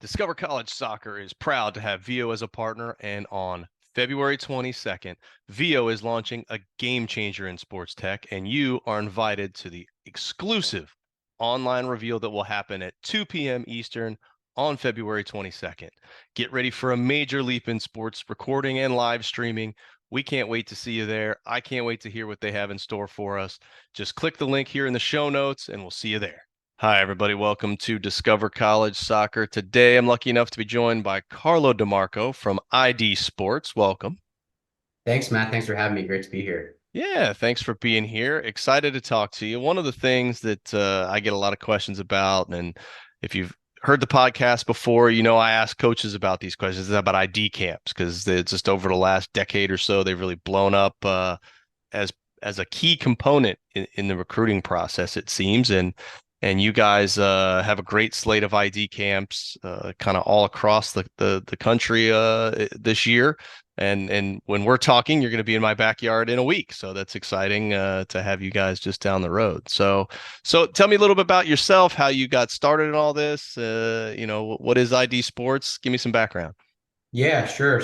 Discover College Soccer is proud to have VO as a partner, and on February 22nd, VO is launching a game changer in sports tech, and you are invited to the exclusive online reveal that will happen at 2 p.m. Eastern on February 22nd. Get ready for a major leap in sports recording and live streaming. We can't wait to see you there. I can't wait to hear what they have in store for us. Just click the link here in the show notes, and we'll see you there. Hi, everybody. Welcome to Discover College Soccer. Today, I'm lucky enough to be joined by Carlo deMarco from ID Sports. Welcome. Thanks, Matt. Thanks for having me. Great to be here. Yeah, thanks for being here. Excited to talk to you. One of the things that I get a lot of questions about, and if you've heard the podcast before, you know I ask coaches about these questions about ID camps because it's just over the last decade or so, they've really blown up as as a key component in the recruiting process, it seems. And you guys have a great slate of ID camps kind of all across the country this year. And when we're talking, you're going to be in my backyard in a week. So that's exciting to have you guys just down the road. So tell me a little bit about yourself, how you got started in all this. What is ID Sports? Give me some background. Yeah, sure.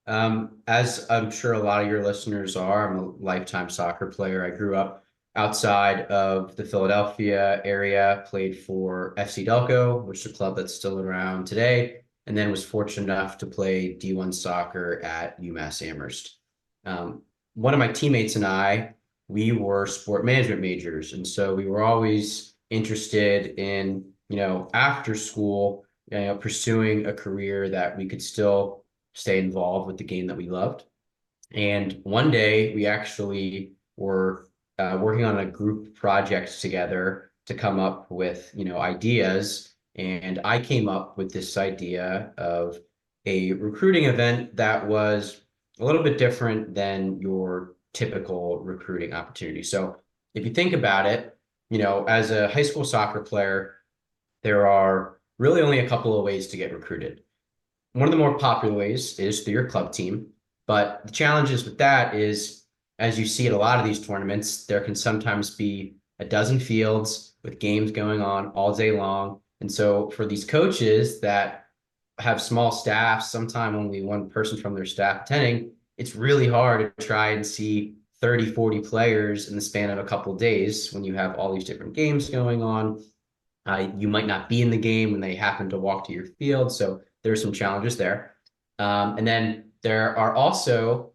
As I'm sure a lot of your listeners are, I'm a lifetime soccer player. I grew up outside of the Philadelphia area, played for FC Delco, which is a club that's still around today, and then was fortunate enough to play D1 soccer at UMass Amherst. One of my teammates and I, we were sport management majors, and so we were always interested in, after school pursuing a career that we could still stay involved with the game that we loved. And one day we actually were working on a group project together to come up with, ideas. And I came up with this idea of a recruiting event that was a little bit different than your typical recruiting opportunity. So if you think about it, as a high school soccer player, there are really only a couple of ways to get recruited. One of the more popular ways is through your club team, but the challenges with that is, as you see at a lot of these tournaments, there can sometimes be a dozen fields with games going on all day long. And so for these coaches that have small staffs, sometimes only one person from their staff attending, it's really hard to try and see 30, 40 players in the span of a couple of days when you have all these different games going on. You might not be in the game when they happen to walk to your field. So there's some challenges there. And then there are also,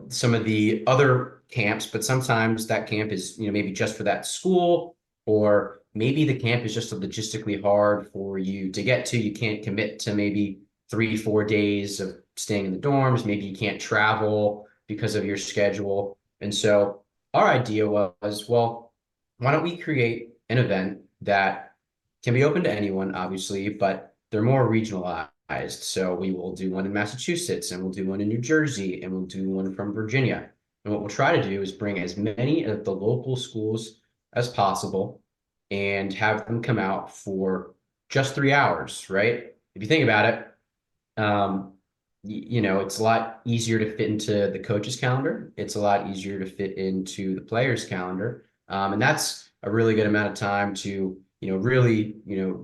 some of the other camps, but sometimes that camp is, maybe just for that school, or maybe the camp is just logistically hard for you to get to. You can't commit to maybe 3, 4 days of staying in the dorms. Maybe you can't travel because of your schedule. And so our idea was, well, why don't we create an event that can be open to anyone, obviously, but they're more regionalized. So we will do one in Massachusetts, and we'll do one in New Jersey, and we'll do one from Virginia. And what we'll try to do is bring as many of the local schools as possible and have them come out for just 3 hours, right? If you think about it, it's a lot easier to fit into the coach's calendar. It's a lot easier to fit into the player's calendar. And that's a really good amount of time to, really,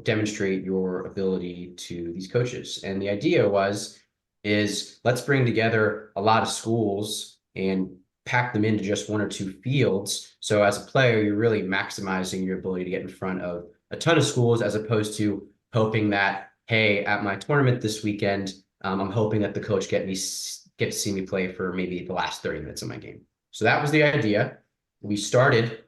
demonstrate your ability to these coaches. And the idea is let's bring together a lot of schools and pack them into just one or two fields. So as a player, you're really maximizing your ability to get in front of a ton of schools, as opposed to hoping that, hey, at my tournament this weekend, I'm hoping that the coach get to see me play for maybe the last 30 minutes of my game. So that was the idea. We started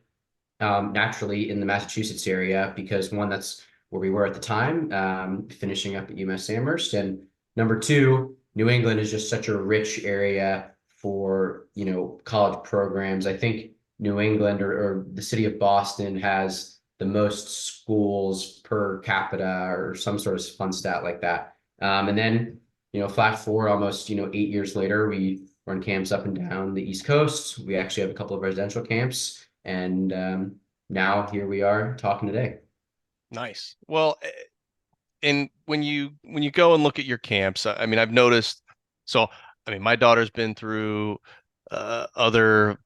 naturally in the Massachusetts area because, one, that's where we were at the time, finishing up at UMass Amherst, and number two, New England is just such a rich area for college programs. I think New England or the city of Boston has the most schools per capita or some sort of fun stat like that. And then flash forward almost 8 years later, we run camps up and down the East Coast. We actually have a couple of residential camps, and now here we are talking today. Nice. Well, and when you go and look at your camps, I mean, I've noticed. So, I mean, my daughter's been through other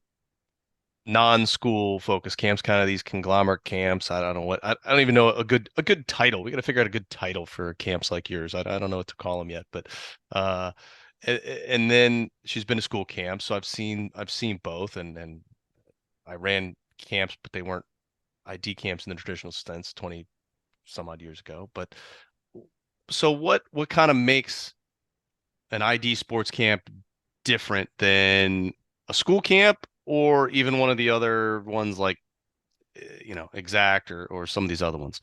non-school focused camps, kind of these conglomerate camps. I don't know I don't even know a good title. We got to figure out a good title for camps like yours. I don't know what to call them yet, but uh, and then she's been to school camps, so I've seen both, and I ran camps, but they weren't ID camps in the traditional sense 20 some odd years ago. But so what kind of makes an ID sports camp different than a school camp or even one of the other ones like Exact or some of these other ones?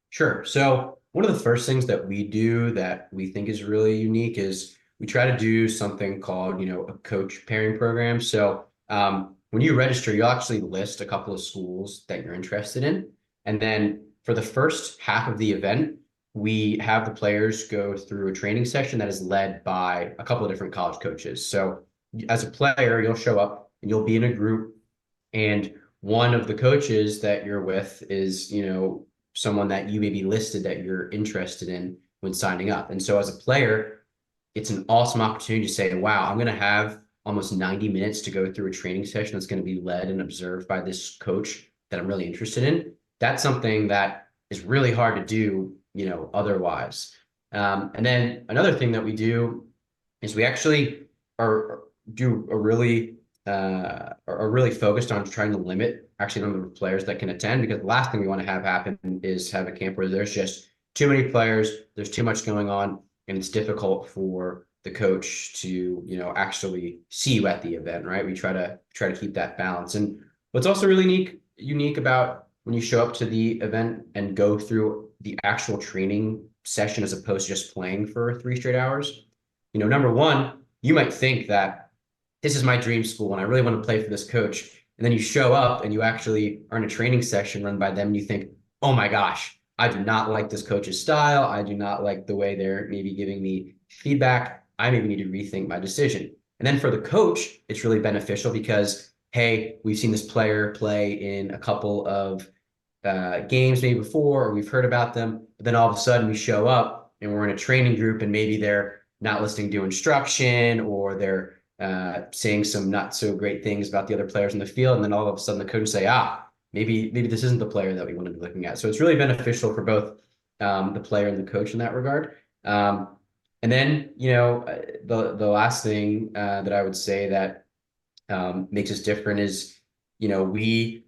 Sure. So one of the first things that we do that we think is really unique is we try to do something called, a coach pairing program. So when you register, you'll actually list a couple of schools that you're interested in. And then for the first half of the event, we have the players go through a training session that is led by a couple of different college coaches. So as a player, you'll show up and you'll be in a group, and one of the coaches that you're with is, someone that you maybe listed that you're interested in when signing up. And so as a player, it's an awesome opportunity to say, wow, I'm going to have almost 90 minutes to go through a training session that's going to be led and observed by this coach that I'm really interested in. That's something that is really hard to do, otherwise. And then another thing that we do is we actually are do a really are really focused on trying to limit actually the number of players that can attend, because the last thing we want to have happen is have a camp where there's just too many players, there's too much going on, and it's difficult for the coach to, actually see you at the event, right? We try to keep that balance. And what's also really unique about when you show up to the event and go through the actual training session as opposed to just playing for 3 straight hours, number one, you might think that this is my dream school and I really want to play for this coach. And then you show up and you actually are in a training session run by them and you think, oh my gosh, I do not like this coach's style. I do not like the way they're maybe giving me feedback. I maybe need to rethink my decision. And then for the coach, it's really beneficial because, hey, we've seen this player play in a couple of games maybe before, or we've heard about them. But then all of a sudden we show up and we're in a training group and maybe they're not listening to instruction, or they're saying some not so great things about the other players in the field. And then all of a sudden the coach will say, maybe this isn't the player that we want to be looking at. So it's really beneficial for both the player and the coach in that regard. And then, the last thing that I would say that makes us different is, we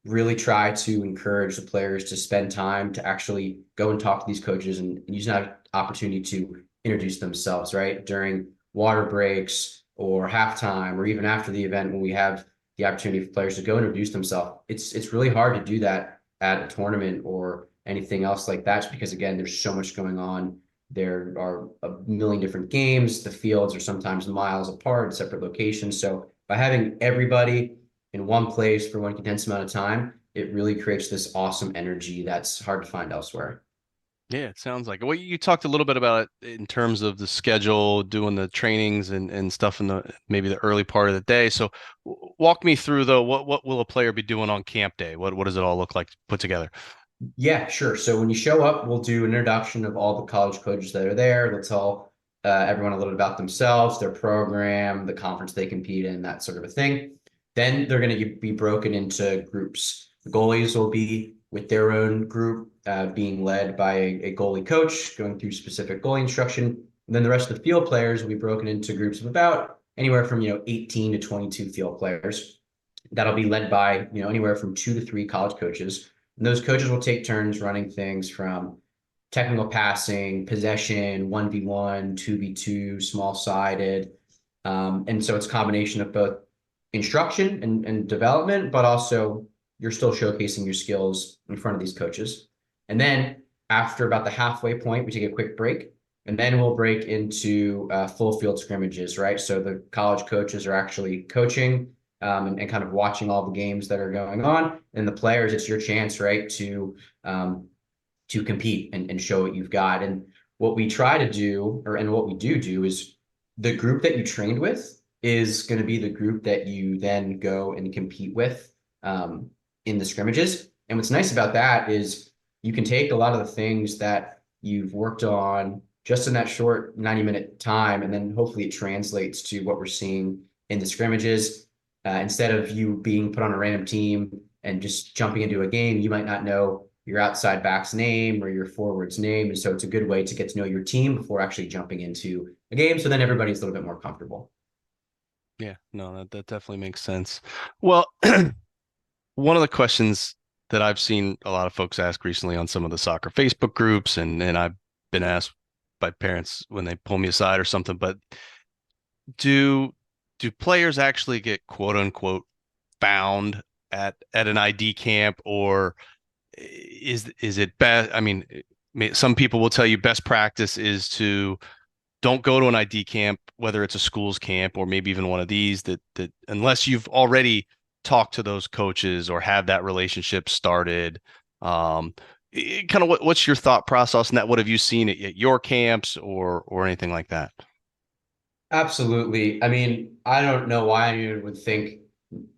really try to encourage the players to spend time to actually go and talk to these coaches and use that opportunity to introduce themselves, right? During water breaks or halftime or even after the event, when we have the opportunity for players to go introduce themselves. It's really hard to do that at a tournament or anything else like that, just because again, there's so much going on. There are a million different games. The fields are sometimes miles apart, separate locations. So by having everybody in one place for one condensed amount of time, it really creates this awesome energy that's hard to find elsewhere. Yeah, it sounds like it. Well, you talked a little bit about it in terms of the schedule, doing the trainings and stuff in the maybe the early part of the day. So walk me through though, what will a player be doing on camp day? What does it all look like put together? Yeah, sure. So when you show up, we'll do an introduction of all the college coaches that are there. They'll tell everyone a little bit about themselves, their program, the conference they compete in, that sort of a thing. Then they're going to be broken into groups. The goalies will be with their own group, being led by a goalie coach, going through specific goalie instruction. And then the rest of the field players will be broken into groups of about anywhere from 18 to 22 field players. That'll be led by anywhere from 2 to 3 college coaches. And those coaches will take turns running things from technical passing, possession, 1v1, 2v2, small sided. And so it's a combination of both instruction and development, but also you're still showcasing your skills in front of these coaches. And then after about the halfway point, we take a quick break. And then we'll break into full field scrimmages, right? So the college coaches are actually coaching and kind of watching all the games that are going on. And the players, it's your chance, right, to compete and show what you've got. And what we try to do, and what we do is the group that you trained with is going to be the group that you then go and compete with in the scrimmages. And what's nice about that is you can take a lot of the things that you've worked on just in that short 90-minute time, and then hopefully it translates to what we're seeing in the scrimmages. Instead of you being put on a random team and just jumping into a game, you might not know your outside back's name or your forward's name. And so it's a good way to get to know your team before actually jumping into a game. So then everybody's a little bit more comfortable. Yeah, no, that definitely makes sense. Well, one of the questions that I've seen a lot of folks ask recently on some of the soccer Facebook groups, and I've been asked by parents when they pull me aside or something, but do do players actually get quote unquote found at an ID camp, or is it best? I mean, some people will tell you best practice is to don't go to an ID camp, whether it's a school's camp or maybe even one of these, that unless you've already talked to those coaches or have that relationship started. Um, Kind of what's your thought process on that? What have you seen at your camps or anything like that? Absolutely. I mean, I don't know why anyone would think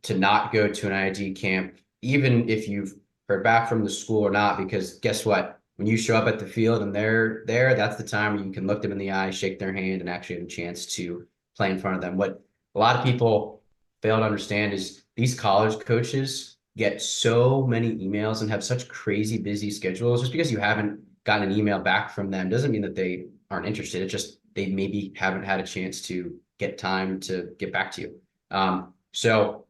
to not go to an ID camp, even if you've heard back from the school or not, because guess what? When you show up at the field and they're there, that's the time where you can look them in the eye, shake their hand, and actually have a chance to play in front of them. What a lot of people fail to understand is these college coaches get so many emails and have such crazy busy schedules. Just because you haven't gotten an email back from them doesn't mean that they aren't interested. It's just they maybe haven't had a chance to get time to get back to you. So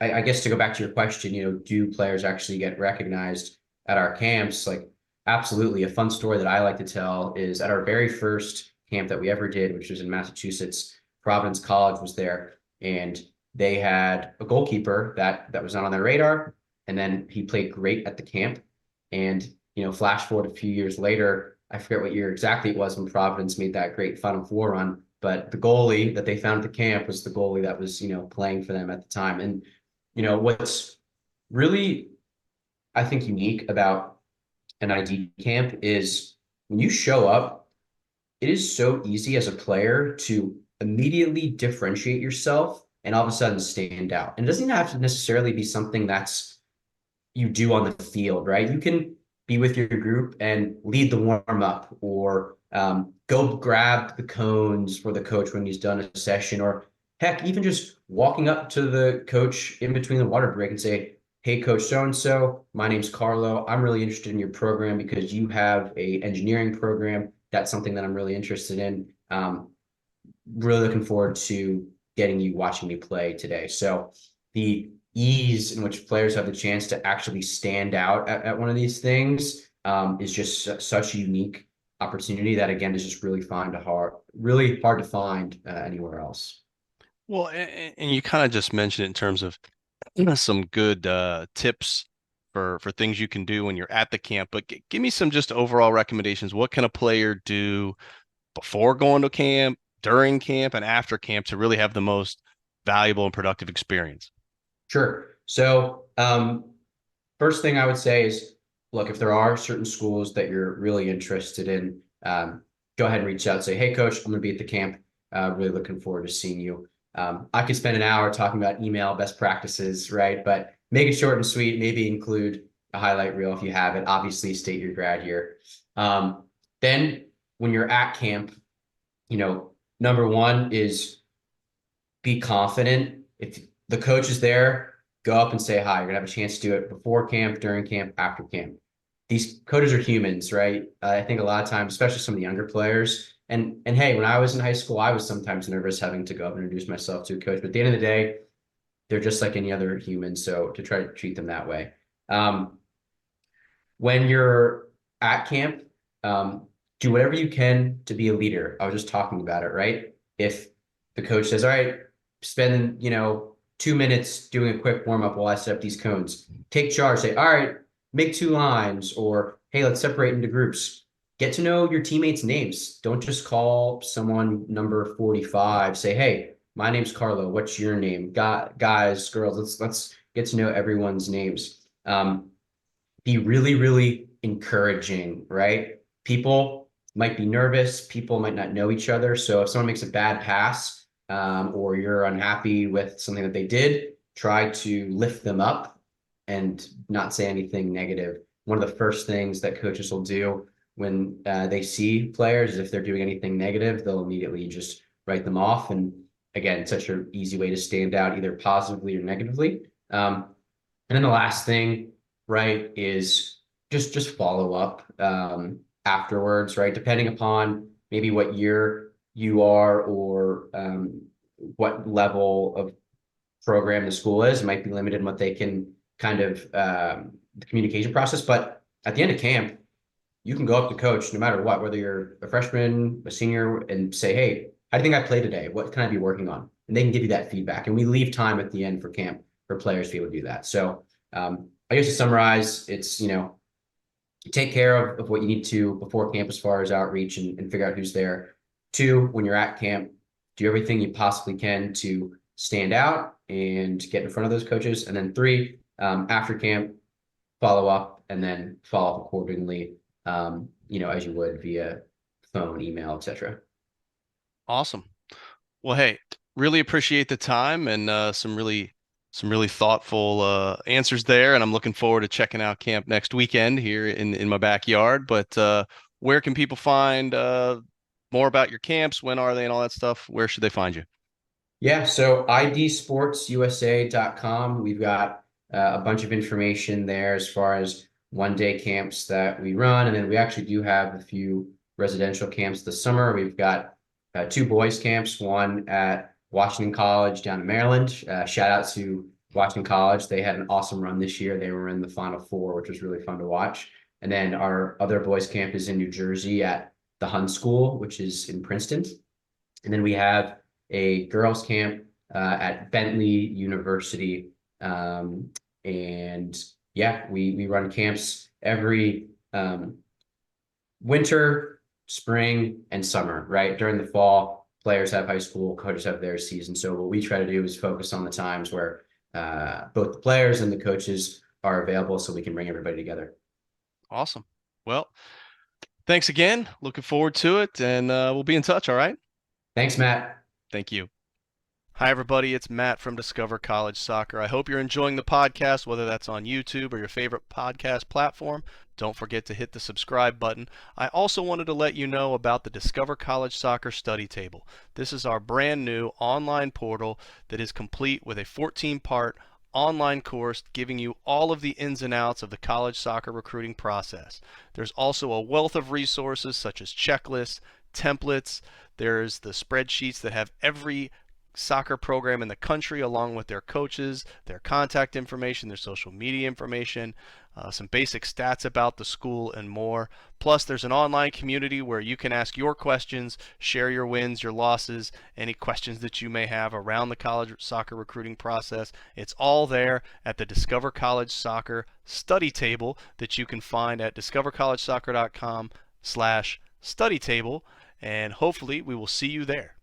I guess to go back to your question, do players actually get recognized at our camps? Like, absolutely. A fun story that I like to tell is at our very first camp that we ever did, which was in Massachusetts. Providence College was there, and they had a goalkeeper that was not on their radar, and then he played great at the camp. And flash forward a few years later, I forget what year exactly it was when Providence made that great Final Four run, but the goalie that they found at the camp was the goalie that was playing for them at the time. And what's really, I think, unique about an ID camp is when you show up, it is so easy as a player to immediately differentiate yourself and all of a sudden stand out. And it doesn't even have to necessarily be something that's you do on the field, right? You can be with your group and lead the warm up or go grab the cones for the coach when he's done a session, or heck, even just walking up to the coach in between the water break and say, "Hey, Coach so and so, my name's Carlo. I'm really interested in your program because you have a engineering program. That's something that I'm really interested in. Really looking forward to getting you watching me play today." So the ease in which players have the chance to actually stand out at one of these things is just such a unique opportunity that again is just really hard to find anywhere else. Well, and you kind of just mentioned it in terms of some good tips for things you can do when you're at the camp, but give me some just overall recommendations. What can a player do before going to camp, during camp, and after camp to really have the most valuable and productive experience? Sure. So first thing I would say is, look, if there are certain schools that you're really interested in, go ahead and reach out and say, "Hey, coach, I'm going to be at the camp. Really looking forward to seeing you." I could spend an hour talking about email best practices, right? But make it short and sweet. Maybe include a highlight reel if you have it. Obviously, state your grad year. Then when you're at camp, number one is be confident. If the coach is there, go up and say hi. You're gonna have a chance to do it before camp, during camp, after camp. These coaches are humans, right? I think a lot of times, especially some of the younger players. And hey, when I was in high school, I was sometimes nervous having to go up and introduce myself to a coach. But at the end of the day, they're just like any other human. So to try to treat them that way. Um, when you're at camp, do whatever you can to be a leader. I was just talking about it, right? If the coach says, "All right, spend 2 minutes doing a quick warm up while I set up these cones," take charge. Say, "All right, make two lines," or "Hey, let's separate into groups." Get to know your teammates' names. Don't just call someone number 45. Say, "Hey, my name's Carlo. What's your name?" Guys, girls, let's get to know everyone's names. Be really, really encouraging, right? People might be nervous, people might not know each other. So if someone makes a bad pass, or you're unhappy with something that they did, try to lift them up and not say anything negative. One of the first things that coaches will do when they see players is if they're doing anything negative, they'll immediately just write them off. And again, such an easy way to stand out either positively or negatively. And then the last thing, right, is just follow up afterwards, right? Depending upon maybe what year you are or what level of program the school is, it might be limited in what they can kind of the communication process. But at the end of camp, you can go up to coach no matter what, whether you're a freshman, a senior, and say, hey, how do you think I played today? What can I be working on? And they can give you that feedback. And we leave time at the end for camp for players to be able to do that. So I guess to summarize, it's, take care of what you need to before camp as far as outreach and figure out who's there. Two, when you're at camp, do everything you possibly can to stand out and get in front of those coaches. And then three, after camp, follow up and then follow up accordingly, as you would via phone, email, etc. Awesome. Well, hey, really appreciate the time and some really thoughtful answers there. And I'm looking forward to checking out camp next weekend here in my backyard. But where can people find more about your camps? When are they and all that stuff? Where should they find you? Yeah, so idsportsusa.com. We've got a bunch of information there as far as 1 day camps that we run. And then we actually do have a few residential camps this summer. We've got 2 boys camps, one at Washington College down in Maryland. Shout out to Washington College. They had an awesome run this year. They were in the Final Four, which was really fun to watch. And then our other boys camp is in New Jersey at the Hun School, which is in Princeton. And then we have a girls camp at Bentley University. And yeah, we run camps every winter, spring, and summer, right? During the fall, players have high school, coaches have their season. So what we try to do is focus on the times where both the players and the coaches are available so we can bring everybody together. Awesome. Well, thanks again. Looking forward to it, and we'll be in touch. All right. Thanks, Matt. Thank you. Hi, everybody. It's Matt from Discover College Soccer. I hope you're enjoying the podcast, whether that's on YouTube or your favorite podcast platform. Don't forget to hit the subscribe button. I also wanted to let you know about the Discover College Soccer Study Table. This is our brand new online portal that is complete with a 14-part online course giving you all of the ins and outs of the college soccer recruiting process. There's also a wealth of resources such as checklists, templates. There's the spreadsheets that have every soccer program in the country along with their coaches, their contact information, their social media information, some basic stats about the school, and more. Plus, there's an online community where you can ask your questions, share your wins, your losses, any questions that you may have around the college soccer recruiting process. It's all there at the Discover College Soccer study table that you can find at discovercollegesoccer.com/study table, and hopefully we will see you there.